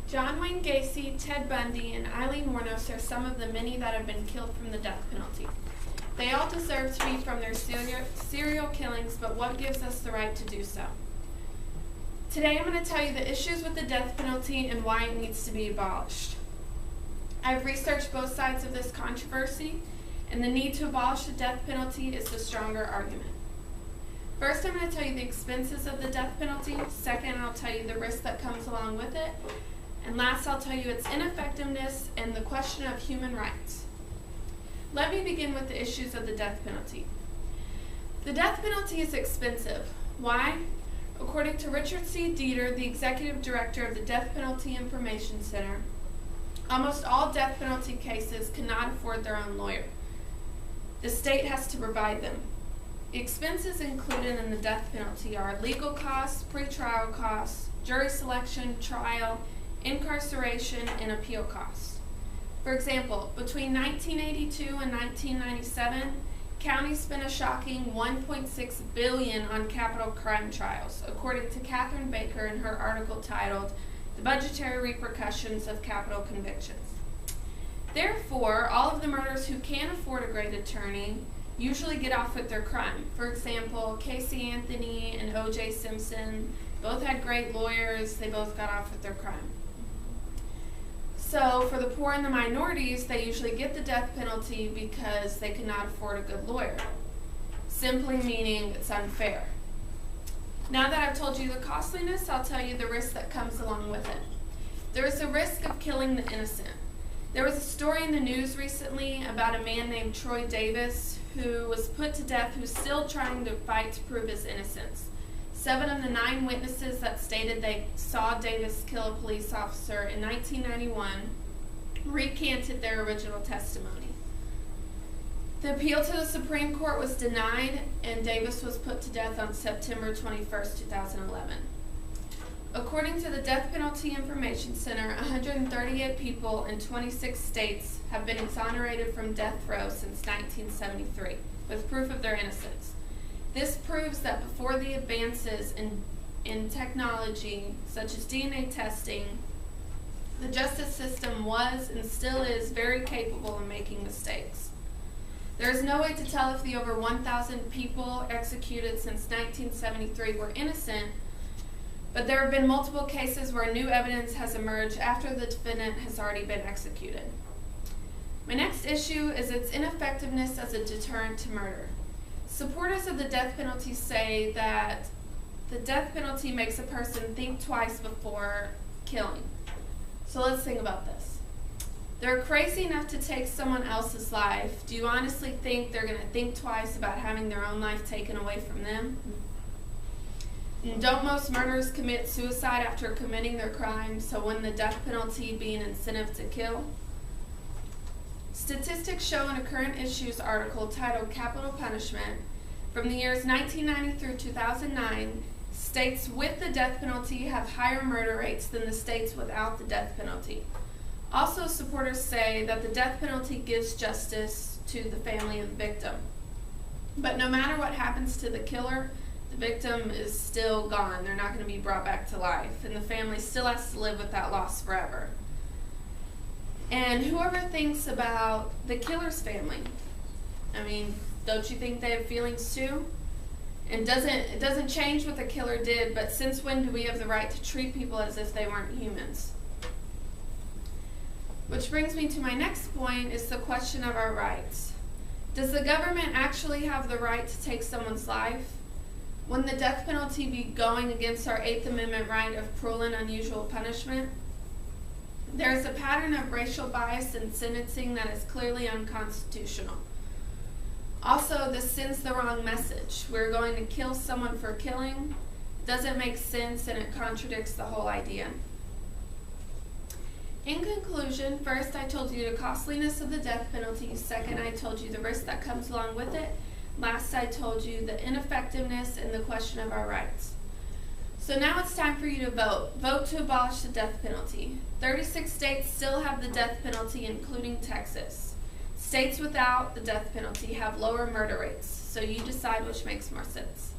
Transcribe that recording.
John Wayne Gacy, Ted Bundy, and Eileen Wuornos are some of the many that have been killed from the death penalty. They all deserve to be from their serial killings, but what gives us the right to do so? Today I'm going to tell you the issues with the death penalty and why it needs to be abolished. I've researched both sides of this controversy, and the need to abolish the death penalty is the stronger argument. First, I'm going to tell you the expenses of the death penalty. Second, I'll tell you the risk that comes along with it. And last, I'll tell you its ineffectiveness and the question of human rights. Let me begin with the issues of the death penalty. The death penalty is expensive. Why? According to Richard C. Dieter, the executive director of the Death Penalty Information Center, almost all death penalty cases cannot afford their own lawyer. The state has to provide them. The expenses included in the death penalty are legal costs, pretrial costs, jury selection, trial, incarceration, and appeal costs. For example, between 1982 and 1997, counties spent a shocking $1.6 billion on capital crime trials, according to Catherine Baker in her article titled "The Budgetary Repercussions of Capital Convictions." Therefore, all of the murderers who can afford a great attorney usually get off with their crime. For example, Casey Anthony and O.J. Simpson both had great lawyers. They both got off with their crime. So for the poor and the minorities, they usually get the death penalty because they cannot afford a good lawyer, simply meaning it's unfair. Now that I've told you the costliness, I'll tell you the risk that comes along with it. There is a risk of killing the innocent. There was a story in the news recently about a man named Troy Davis who was put to death who's still trying to fight to prove his innocence. 7 of the 9 witnesses that stated they saw Davis kill a police officer in 1991 recanted their original testimony. The appeal to the Supreme Court was denied, and Davis was put to death on September 21st, 2011. According to the Death Penalty Information Center, 138 people in 26 states have been exonerated from death row since 1973, with proof of their innocence. This proves that before the advances in technology, such as DNA testing, the justice system was and still is very capable of making mistakes. There is no way to tell if the over 1,000 people executed since 1973 were innocent, but there have been multiple cases where new evidence has emerged after the defendant has already been executed. My next issue is its ineffectiveness as a deterrent to murder. Supporters of the death penalty say that the death penalty makes a person think twice before killing. So let's think about this. They're crazy enough to take someone else's life. Do you honestly think they're going to think twice about having their own life taken away from them? And don't most murderers commit suicide after committing their crime, so wouldn't the death penalty be an incentive to kill? Statistics show in a current issues article titled "Capital Punishment" from the years 1990 through 2009, states with the death penalty have higher murder rates than the states without the death penalty. Also, supporters say that the death penalty gives justice to the family of the victim. But no matter what happens to the killer, the victim is still gone. They're not going to be brought back to life, and the family still has to live with that loss forever. And whoever thinks about the killer's family, I mean, don't you think they have feelings too? And it doesn't change what the killer did, but since when do we have the right to treat people as if they weren't humans? Which brings me to my next point, is the question of our rights. Does the government actually have the right to take someone's life? Wouldn't the death penalty be going against our 8th Amendment right of cruel and unusual punishment? There is a pattern of racial bias in sentencing that is clearly unconstitutional. Also, this sends the wrong message. We're going to kill someone for killing. It doesn't make sense, and it contradicts the whole idea. In conclusion, first I told you the costliness of the death penalty. Second, I told you the risk that comes along with it. Last, I told you the ineffectiveness and the question of our rights. So now it's time for you to vote. Vote to abolish the death penalty. 36 states still have the death penalty, including Texas. States without the death penalty have lower murder rates, so you decide which makes more sense.